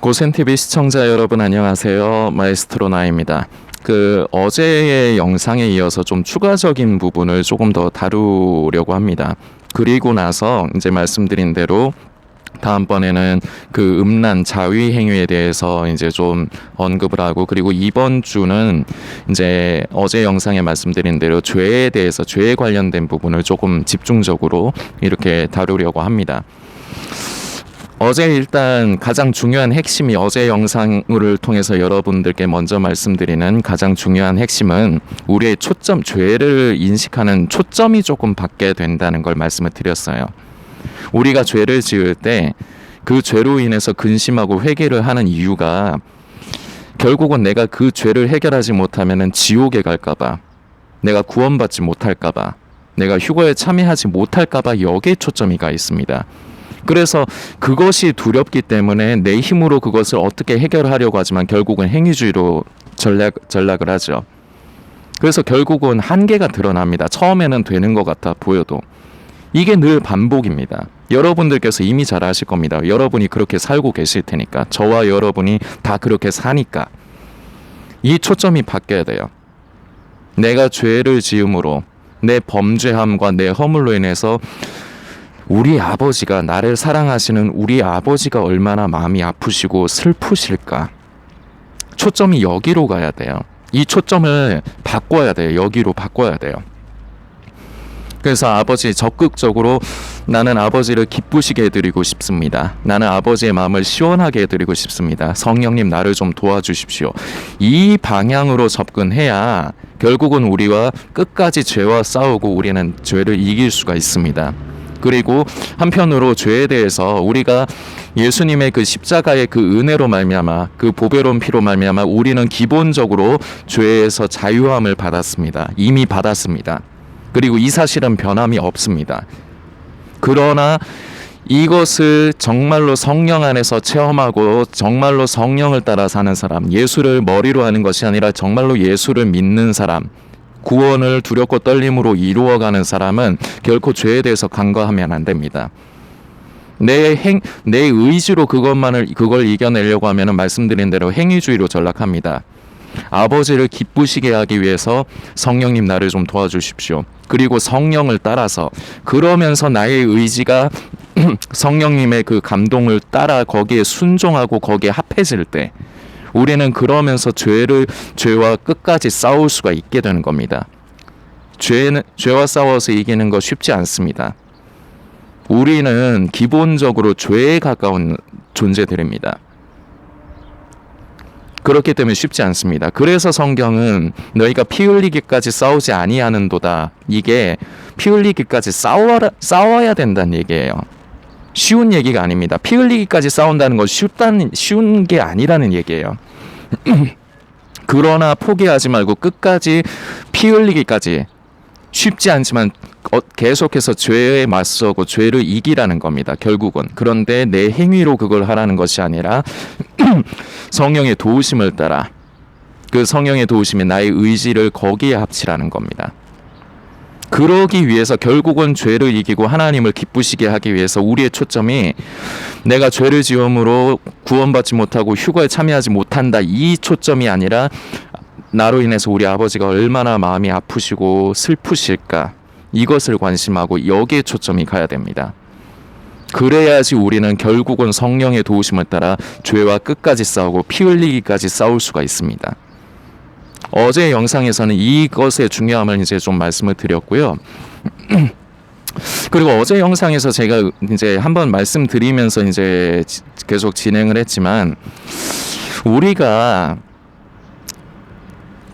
고센TV 시청자 여러분 안녕하세요. 마에스트로 나입니다. 어제의 영상에 이어서 좀 추가적인 부분을 조금 더 다루려고 합니다. 그리고 나서 이제 말씀드린 대로 다음번에는 음란 자위 행위에 대해서 이제 좀 언급을 하고, 그리고 이번 주는 이제 어제 영상에 말씀드린 대로 죄에 대해서, 죄에 관련된 부분을 조금 집중적으로 이렇게 다루려고 합니다. 어제 일단 가장 중요한 핵심이, 어제 영상을 통해서 여러분들께 먼저 말씀드리는 가장 중요한 핵심은 우리의 초점, 죄를 인식하는 초점이 조금 바뀌게 된다는 걸 말씀을 드렸어요. 우리가 죄를 지을 때 그 죄로 인해서 근심하고 회개를 하는 이유가 결국은 내가 그 죄를 해결하지 못하면은 지옥에 갈까봐, 내가 구원받지 못할까봐, 내가 휴거에 참여하지 못할까봐 여기에 초점이 가 있습니다. 그래서 그것이 두렵기 때문에 내 힘으로 그것을 어떻게 해결하려고 하지만 결국은 행위주의로 전락을 하죠. 그래서 결국은 한계가 드러납니다. 처음에는 되는 것 같아 보여도. 이게 늘 반복입니다. 여러분들께서 이미 잘 아실 겁니다. 여러분이 그렇게 살고 계실 테니까, 저와 여러분이 다 그렇게 사니까 이 초점이 바뀌어야 돼요. 내가 죄를 지음으로, 내 범죄함과 내 허물로 인해서 우리 아버지가, 나를 사랑하시는 우리 아버지가 얼마나 마음이 아프시고 슬프실까. 초점이 여기로 가야 돼요. 이 초점을 바꿔야 돼요. 여기로 바꿔야 돼요. 그래서 아버지, 적극적으로 나는 아버지를 기쁘시게 해드리고 싶습니다. 나는 아버지의 마음을 시원하게 해드리고 싶습니다. 성령님, 나를 좀 도와주십시오. 이 방향으로 접근해야 결국은 우리와 끝까지 죄와 싸우고 우리는 죄를 이길 수가 있습니다. 그리고 한편으로 죄에 대해서 우리가 예수님의 그 십자가의 그 은혜로 말미암아, 그 보배로운 피로 말미암아 우리는 기본적으로 죄에서 자유함을 받았습니다. 이미 받았습니다. 그리고 이 사실은 변함이 없습니다. 그러나 이것을 정말로 성령 안에서 체험하고 정말로 성령을 따라 사는 사람, 예수를 머리로 하는 것이 아니라 정말로 예수를 믿는 사람, 구원을 두렵고 떨림으로 이루어가는 사람은 결코 죄에 대해서 간과하면 안 됩니다. 내 의지로 그걸 이겨내려고 하면 말씀드린 대로 행위주의로 전락합니다. 아버지를 기쁘시게 하기 위해서 성령님, 나를 좀 도와주십시오. 그리고 성령을 따라서, 그러면서 나의 의지가 성령님의 그 감동을 따라 거기에 순종하고 거기에 합해질 때 우리는 그러면서 죄와 끝까지 싸울 수가 있게 되는 겁니다. 죄와 싸워서 이기는 거 쉽지 않습니다. 우리는 기본적으로 죄에 가까운 존재들입니다. 그렇기 때문에 쉽지 않습니다. 그래서 성경은 너희가 피 흘리기까지 싸우지 아니하는도다. 이게 피 흘리기까지 싸워야 된다는 얘기예요. 쉬운 얘기가 아닙니다. 피 흘리기까지 싸운다는 건 쉬운 게 아니라는 얘기예요. 그러나 포기하지 말고 끝까지 피 흘리기까지, 쉽지 않지만 계속해서 죄에 맞서고 죄를 이기라는 겁니다. 결국은. 그런데 내 행위로 그걸 하라는 것이 아니라 성령의 도우심을 따라, 그 성령의 도우심에 나의 의지를 거기에 합치라는 겁니다. 그러기 위해서 결국은 죄를 이기고 하나님을 기쁘시게 하기 위해서 우리의 초점이 내가 죄를 지음으로 구원받지 못하고 휴거에 참여하지 못한다, 이 초점이 아니라 나로 인해서 우리 아버지가 얼마나 마음이 아프시고 슬프실까, 이것을 관심하고 여기에 초점이 가야 됩니다. 그래야지 우리는 결국은 성령의 도우심을 따라 죄와 끝까지 싸우고 피 흘리기까지 싸울 수가 있습니다. 어제 영상에서는 이것의 중요함을 이제 좀 말씀을 드렸고요. 그리고 어제 영상에서 제가 이제 한번 말씀드리면서 이제 계속 진행을 했지만, 우리가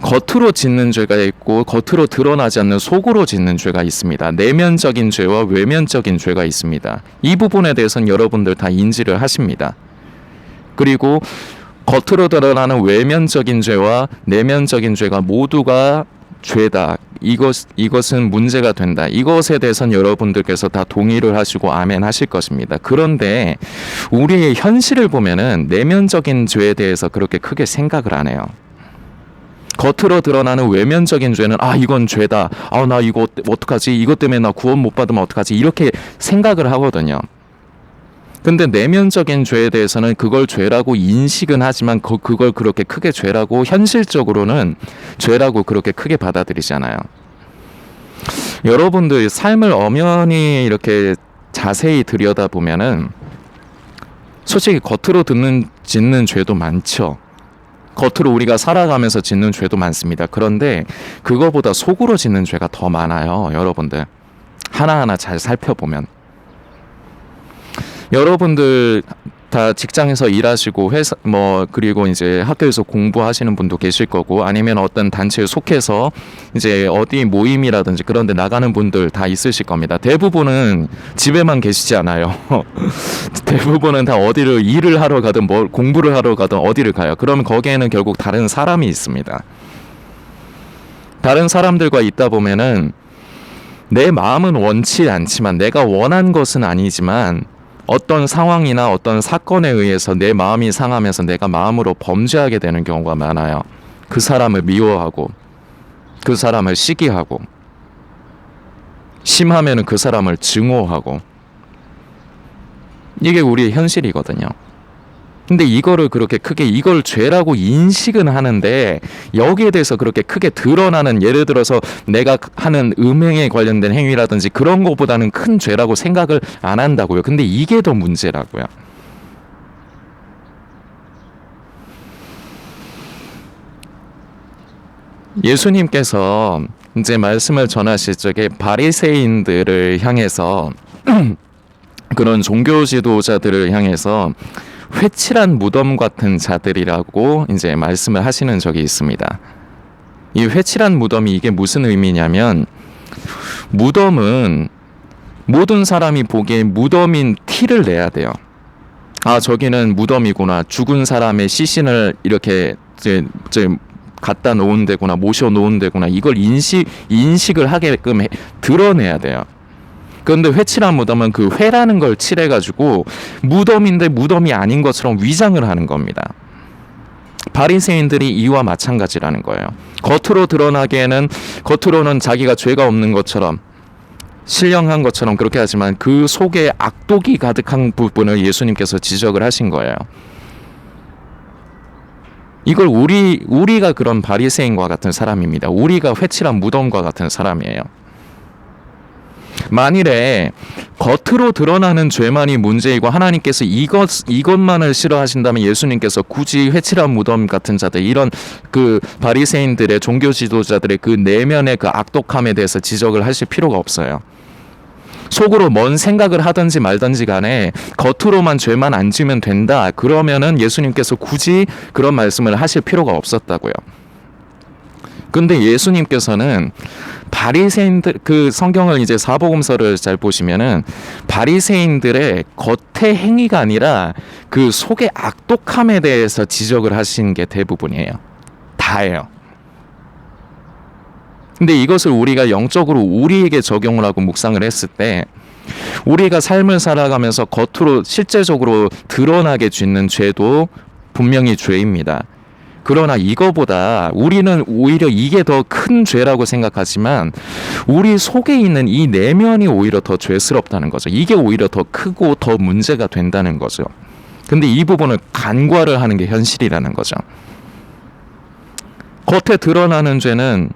겉으로 짓는 죄가 있고 겉으로 드러나지 않는 속으로 짓는 죄가 있습니다. 내면적인 죄와 외면적인 죄가 있습니다. 이 부분에 대해서는 여러분들 다 인지를 하십니다. 그리고 겉으로 드러나는 외면적인 죄와 내면적인 죄가 모두가 죄다, 이것은 문제가 된다, 이것에 대해서는 여러분들께서 다 동의를 하시고 아멘 하실 것입니다. 그런데 우리의 현실을 보면은 내면적인 죄에 대해서 그렇게 크게 생각을 안 해요. 겉으로 드러나는 외면적인 죄는 이건 죄다, 나 이거 어떡하지, 이것 때문에 나 구원 못 받으면 어떡하지, 이렇게 생각을 하거든요. 근데 내면적인 죄에 대해서는 그걸 죄라고 인식은 하지만 그걸 그렇게 크게 죄라고 현실적으로는 죄라고 그렇게 크게 받아들이잖아요. 여러분들 삶을 엄연히 이렇게 자세히 들여다보면은 솔직히 겉으로 짓는 죄도 많죠. 겉으로 우리가 살아가면서 짓는 죄도 많습니다. 그런데 그거보다 속으로 짓는 죄가 더 많아요, 여러분들. 하나하나 잘 살펴보면. 여러분들 다 직장에서 일하시고 회사 그리고 이제 학교에서 공부하시는 분도 계실 거고, 아니면 어떤 단체에 속해서 이제 어디 모임이라든지 그런 데 나가는 분들 다 있으실 겁니다. 대부분은 집에만 계시지 않아요. 대부분은 다 어디를 일을 하러 가든 공부를 하러 가든 어디를 가요. 그러면 거기에는 결국 다른 사람이 있습니다. 다른 사람들과 있다 보면은 내 마음은 원치 않지만, 내가 원한 것은 아니지만 어떤 상황이나 어떤 사건에 의해서 내 마음이 상하면서 내가 마음으로 범죄하게 되는 경우가 많아요. 그 사람을 미워하고, 그 사람을 시기하고, 심하면은 그 사람을 증오하고. 이게 우리의 현실이거든요. 근데 이거를 그렇게 크게 이걸 죄라고 인식은 하는데, 여기에 대해서 그렇게 크게 드러나는, 예를 들어서 내가 하는 음행에 관련된 행위라든지 그런 것보다는 큰 죄라고 생각을 안 한다고요. 근데 이게 더 문제라고요. 예수님께서 이제 말씀을 전하실 적에 바리새인들을 향해서 그런 종교 지도자들을 향해서 회칠한 무덤 같은 자들이라고 이제 말씀을 하시는 적이 있습니다. 이 회칠한 무덤이 이게 무슨 의미냐면, 무덤은 모든 사람이 보기에 무덤인 티를 내야 돼요. 아, 저기는 무덤이구나. 죽은 사람의 시신을 이렇게 이제 갖다 놓은 데구나, 모셔 놓은 데구나. 이걸 인식을 하게끔 드러내야 돼요. 그런데 회칠한 무덤은 그 회라는 걸 칠해가지고 무덤인데 무덤이 아닌 것처럼 위장을 하는 겁니다. 바리새인들이 이와 마찬가지라는 거예요. 겉으로는 자기가 죄가 없는 것처럼, 신령한 것처럼 그렇게 하지만 그 속에 악독이 가득한 부분을 예수님께서 지적을 하신 거예요. 이걸 우리가 그런 바리새인과 같은 사람입니다. 우리가 회칠한 무덤과 같은 사람이에요. 만일에 겉으로 드러나는 죄만이 문제이고 하나님께서 이것만을 싫어하신다면 예수님께서 굳이 회칠한 무덤 같은 자들, 이런 그 바리새인들의 종교 지도자들의 그 내면의 그 악독함에 대해서 지적을 하실 필요가 없어요. 속으로 뭔 생각을 하든지 말든지 간에 겉으로만 죄만 안 지면 된다, 그러면은 예수님께서 굳이 그런 말씀을 하실 필요가 없었다고요. 근데 예수님께서는 바리새인들, 그 성경을 이제 사복음서를 잘 보시면은 바리새인들의 겉의 행위가 아니라 그 속의 악독함에 대해서 지적을 하신 게 대부분이에요. 다예요. 근데 이것을 우리가 영적으로 우리에게 적용을 하고 묵상을 했을 때, 우리가 삶을 살아가면서 겉으로 실제적으로 드러나게 짓는 죄도 분명히 죄입니다. 그러나 이거보다 우리는 오히려 이게 더 큰 죄라고 생각하지만, 우리 속에 있는 이 내면이 오히려 더 죄스럽다는 거죠. 이게 오히려 더 크고 더 문제가 된다는 거죠. 근데 이 부분을 간과를 하는 게 현실이라는 거죠. 겉에 드러나는 죄는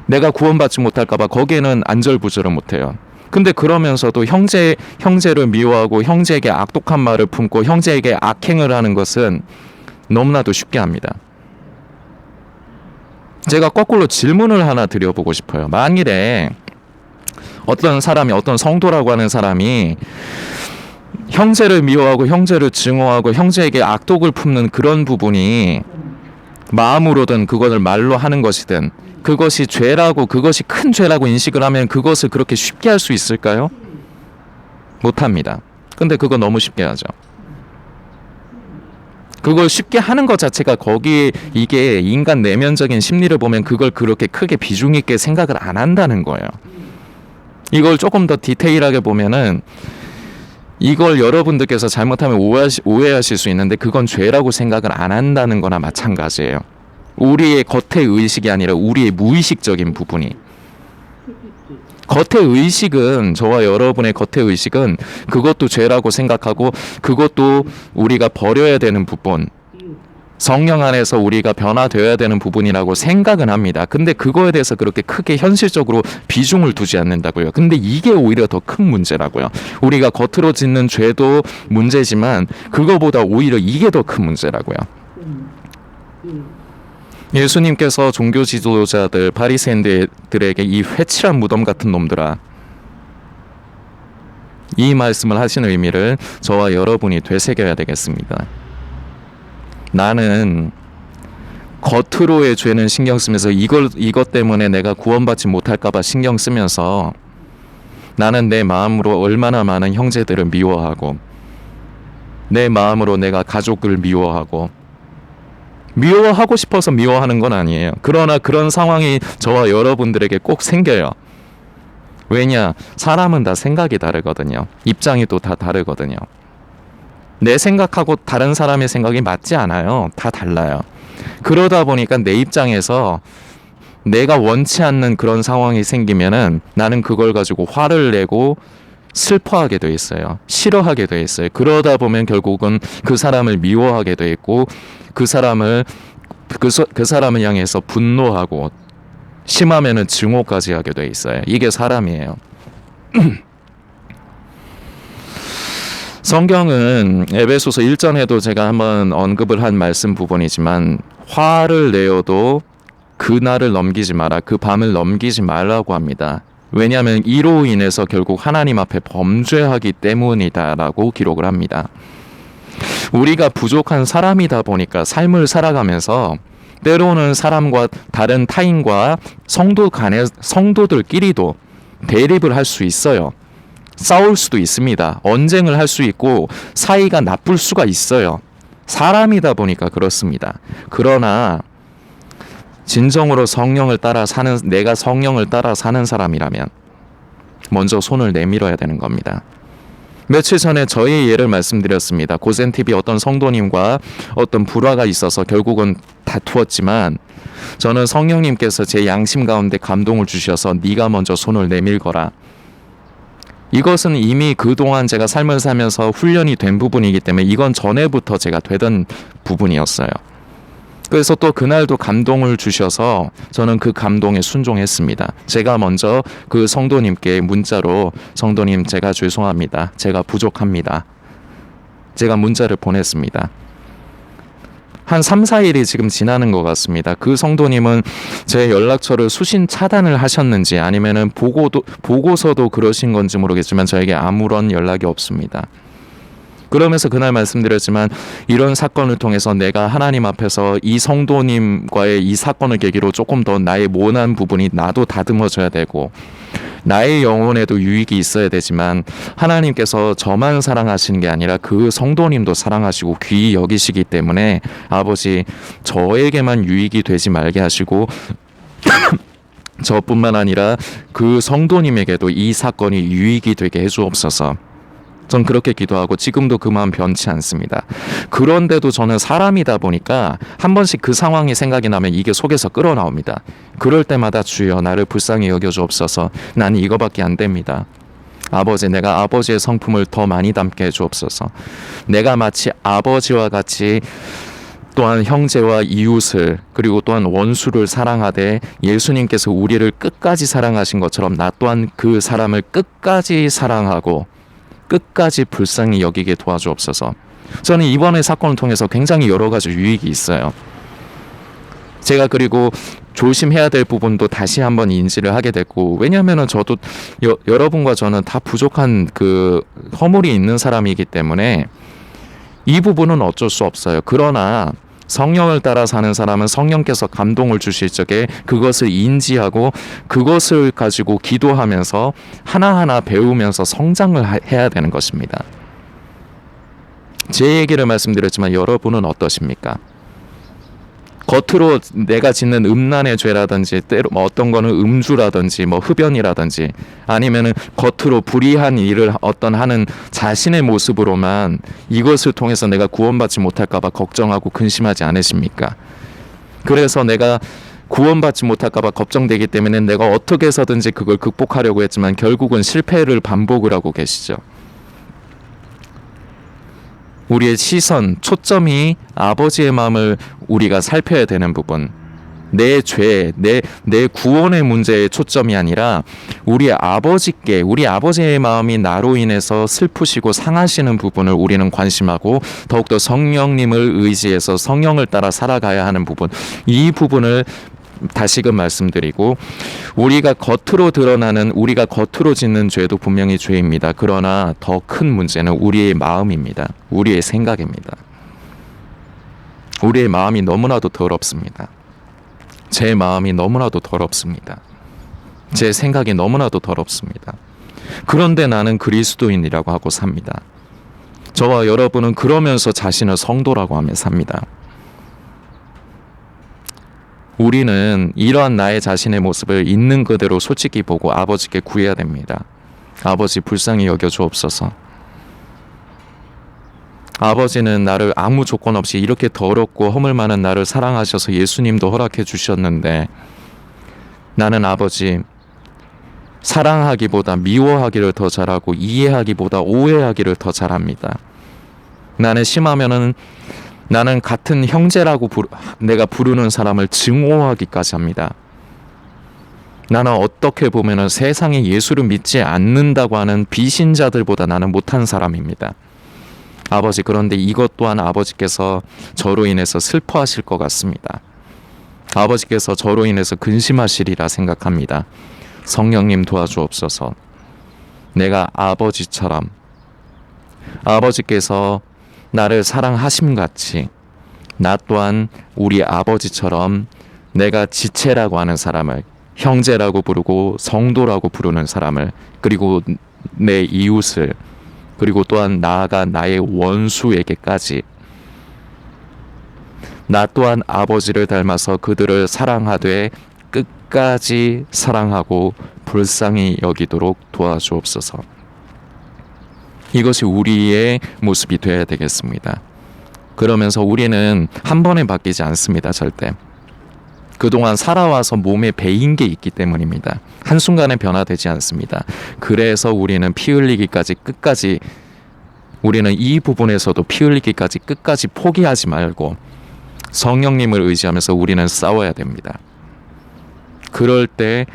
내가 구원받지 못할까봐 거기에는 안절부절을 못해요. 근데 그러면서도 형제를 미워하고 형제에게 악독한 말을 품고 형제에게 악행을 하는 것은 너무나도 쉽게 합니다. 제가 거꾸로 질문을 하나 드려보고 싶어요. 만일에 어떤 성도라고 하는 사람이 형제를 미워하고 형제를 증오하고 형제에게 악독을 품는 그런 부분이 마음으로든 그것을 말로 하는 것이든 그것이 죄라고, 그것이 큰 죄라고 인식을 하면 그것을 그렇게 쉽게 할 수 있을까요? 못합니다. 근데 그거 너무 쉽게 하죠. 그걸 쉽게 하는 것 자체가, 거기에 이게 인간 내면적인 심리를 보면 그걸 그렇게 크게 비중 있게 생각을 안 한다는 거예요. 이걸 조금 더 디테일하게 보면은 이걸 여러분들께서 잘못하면 오해하실 수 있는데, 그건 죄라고 생각을 안 한다는 거나 마찬가지예요. 우리의 겉의 의식이 아니라 우리의 무의식적인 부분이. 겉의 의식은, 저와 여러분의 겉의 의식은 그것도 죄라고 생각하고 그것도 우리가 버려야 되는 부분, 성령 안에서 우리가 변화되어야 되는 부분이라고 생각은 합니다. 근데 그거에 대해서 그렇게 크게 현실적으로 비중을 두지 않는다고요. 근데 이게 오히려 더 큰 문제라고요. 우리가 겉으로 짓는 죄도 문제지만 그거보다 오히려 이게 더 큰 문제라고요. 예수님께서 종교 지도자들, 바리새인들에게 이 회칠한 무덤 같은 놈들아, 이 말씀을 하신 의미를 저와 여러분이 되새겨야 되겠습니다. 나는 겉으로의 죄는 신경 쓰면서 이것 때문에 내가 구원받지 못할까봐 신경 쓰면서 나는 내 마음으로 얼마나 많은 형제들을 미워하고 내 마음으로 내가 가족을 미워하고 싶어서 미워하는 건 아니에요. 그러나 그런 상황이 저와 여러분들에게 꼭 생겨요. 왜냐? 사람은 다 생각이 다르거든요. 입장이 또 다 다르거든요. 내 생각하고 다른 사람의 생각이 맞지 않아요. 다 달라요. 그러다 보니까 내 입장에서 내가 원치 않는 그런 상황이 생기면은 나는 그걸 가지고 화를 내고 슬퍼하게 돼 있어요. 싫어하게 돼 있어요. 그러다 보면 결국은 그 사람을 미워하게 돼 있고 그 사람을 향해서 분노하고 심하면은 증오까지 하게 돼 있어요. 이게 사람이에요. 성경은 에베소서 1장에도 제가 한번 언급을 한 말씀 부분이지만 화를 내어도 그날을 넘기지 마라, 그 밤을 넘기지 말라고 합니다. 왜냐하면 이로 인해서 결국 하나님 앞에 범죄하기 때문이다라고 기록을 합니다. 우리가 부족한 사람이다 보니까 삶을 살아가면서 때로는 사람과 다른 타인과 성도들끼리도 대립을 할 수 있어요. 싸울 수도 있습니다. 언쟁을 할 수 있고 사이가 나쁠 수가 있어요. 사람이다 보니까 그렇습니다. 그러나 진정으로 내가 성령을 따라 사는 사람이라면 먼저 손을 내밀어야 되는 겁니다. 며칠 전에 저의 예를 말씀드렸습니다. 고센TV 어떤 성도님과 어떤 불화가 있어서 결국은 다투었지만 저는 성령님께서 제 양심 가운데 감동을 주셔서 네가 먼저 손을 내밀거라. 이것은 이미 그동안 제가 삶을 살면서 훈련이 된 부분이기 때문에 이건 전에부터 제가 되던 부분이었어요. 그래서 또 그날도 감동을 주셔서 저는 그 감동에 순종했습니다. 제가 먼저 그 성도님께 문자로 성도님 제가 죄송합니다. 제가 부족합니다. 제가 문자를 보냈습니다. 한 3, 4일이 지금 지나는 것 같습니다. 그 성도님은 제 연락처를 수신 차단을 하셨는지 아니면은 보고서도 그러신 건지 모르겠지만 저에게 아무런 연락이 없습니다. 그러면서 그날 말씀드렸지만 이런 사건을 통해서 내가 하나님 앞에서 이 성도님과의 이 사건을 계기로 조금 더 나의 모난 부분이 나도 다듬어져야 되고 나의 영혼에도 유익이 있어야 되지만 하나님께서 저만 사랑하시는 게 아니라 그 성도님도 사랑하시고 귀히 여기시기 때문에 아버지 저에게만 유익이 되지 말게 하시고 저뿐만 아니라 그 성도님에게도 이 사건이 유익이 되게 해주옵소서. 전 그렇게 기도하고 지금도 그 마음 변치 않습니다. 그런데도 저는 사람이다 보니까 한 번씩 그 상황이 생각이 나면 이게 속에서 끌어나옵니다. 그럴 때마다 주여 나를 불쌍히 여겨주옵소서. 난 이거밖에 안 됩니다. 아버지, 내가 아버지의 성품을 더 많이 담게 해주옵소서. 내가 마치 아버지와 같이 또한 형제와 이웃을 그리고 또한 원수를 사랑하되 예수님께서 우리를 끝까지 사랑하신 것처럼 나 또한 그 사람을 끝까지 사랑하고 끝까지 불쌍히 여기게 도와주옵소서. 저는 이번의 사건을 통해서 굉장히 여러 가지 유익이 있어요. 제가 그리고 조심해야 될 부분도 다시 한번 인지를 하게 됐고 왜냐하면 저도 여러분과 저는 다 부족한 그 허물이 있는 사람이기 때문에 이 부분은 어쩔 수 없어요. 그러나 성령을 따라 사는 사람은 성령께서 감동을 주실 적에 그것을 인지하고 그것을 가지고 기도하면서 하나하나 배우면서 성장을 해야 되는 것입니다. 제 얘기를 말씀드렸지만 여러분은 어떠십니까? 겉으로 내가 짓는 음란의 죄라든지 때로 어떤 거는 음주라든지 흡연이라든지 아니면은 겉으로 불의한 일을 하는 자신의 모습으로만 이것을 통해서 내가 구원받지 못할까 봐 걱정하고 근심하지 않으십니까? 그래서 내가 구원받지 못할까봐 걱정되기 때문에 내가 어떻게 해서든지 그걸 극복하려고 했지만 결국은 실패를 반복을 하고 계시죠. 우리의 시선, 초점이 아버지의 마음을 우리가 살펴야 되는 부분, 내 죄, 내 구원의 문제의 초점이 아니라 우리 아버지께, 우리 아버지의 마음이 나로 인해서 슬프시고 상하시는 부분을 우리는 관심하고 더욱더 성령님을 의지해서 성령을 따라 살아가야 하는 부분, 이 부분을 다시금 말씀드리고, 우리가 겉으로 드러나는, 우리가 겉으로 짓는 죄도 분명히 죄입니다. 그러나 더 큰 문제는 우리의 마음입니다. 우리의 생각입니다. 우리의 마음이 너무나도 더럽습니다. 제 마음이 너무나도 더럽습니다. 제 생각이 너무나도 더럽습니다. 그런데 나는 그리스도인이라고 하고 삽니다. 저와 여러분은 그러면서 자신을 성도라고 하며 삽니다. 우리는 이러한 나의 자신의 모습을 있는 그대로 솔직히 보고 아버지께 구해야 됩니다. 아버지 불쌍히 여겨 주옵소서. 아버지는 나를 아무 조건 없이 이렇게 더럽고 허물 많은 나를 사랑하셔서 예수님도 허락해 주셨는데, 나는 아버지 사랑하기보다 미워하기를 더 잘하고 이해하기보다 오해하기를 더 잘합니다. 나는 심하면은 나는 같은 형제라고 내가 부르는 사람을 증오하기까지 합니다. 나는 어떻게 보면은 세상에 예수를 믿지 않는다고 하는 비신자들보다 나는 못한 사람입니다. 아버지, 그런데 이것 또한 아버지께서 저로 인해서 슬퍼하실 것 같습니다. 아버지께서 저로 인해서 근심하시리라 생각합니다. 성령님 도와주옵소서. 내가 아버지처럼, 아버지께서 나를 사랑하심같이 나 또한 우리 아버지처럼 내가 지체라고 하는 사람을 형제라고 부르고 성도라고 부르는 사람을, 그리고 내 이웃을, 그리고 또한 나아가 나의 원수에게까지 나 또한 아버지를 닮아서 그들을 사랑하되 끝까지 사랑하고 불쌍히 여기도록 도와주옵소서. 이것이 우리의 모습이 되어야 되겠습니다. 그러면서 우리는 한 번에 바뀌지 않습니다. 절대. 그동안 살아와서 몸에 배인 게 있기 때문입니다. 한순간에 변화되지 않습니다. 그래서 우리는 피 흘리기까지 끝까지, 우리는 이 부분에서도 피 흘리기까지 끝까지 포기하지 말고 성령님을 의지하면서 우리는 싸워야 됩니다. 그럴 때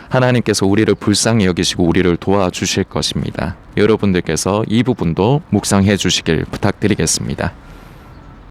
하나님께서 우리를 불쌍히 여기시고 우리를 도와주실 것입니다. 여러분들께서 이 부분도 묵상해 주시길 부탁드리겠습니다.